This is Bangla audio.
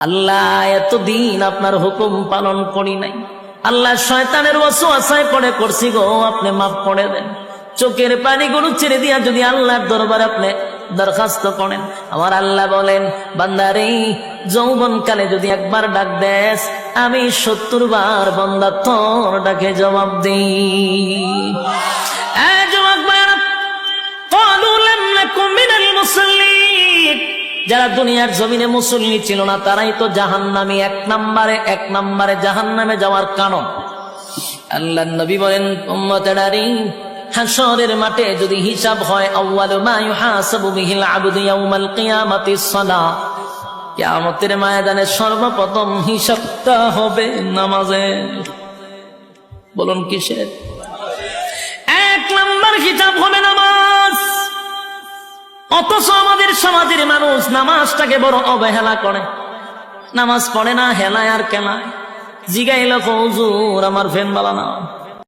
আল্লাহ এতদিন আপনার হুকুম পালন করি নাই, আল্লাহ শয়তানের ওয়াসওয়াসায় পড়ে করছি গো, আপনি মাফ করে দেন। চোখের পানিগুলো ছেড়ে দিয়া যদি আল্লাহর দরবারে আপনি দরখাস্ত করেন, আমার আল্লাহ বলেন বান্দারে যৌবনকালে যদি একবার ডাক দেস, আমি ৭০ বার বান্দা তোর ডাকে জবাব দিই। যারা দুনিয়ার জমিনে মুসল্লি ছিল না তারাই তো জাহান্নামী, এক নম্বরে জাহান্নামে যাওয়ার কারণ। আল্লাহর নবী বলেন উম্মতেরারি, হাশরের মাঠে যদি হিসাব হয়, আউয়ালু মা ইউহাসাবু বিহিল আবদু ইয়াউমাল কিয়ামাতিস সালাহ, কিয়ামতের ময়দানে সর্বপ্রথম হিসাবটা হবে নামাজের। বলুন কিসের? ১ নম্বর হিসাব হবে নামাজ। অথচ আমাদের সমাজের মানুষ নামাজটাকে বড় অবহেলা করে, নামাজ পড়ে না, হেলায় আর কেলায়। জিগাইল হুজুর আমার ফ্যান বালা না,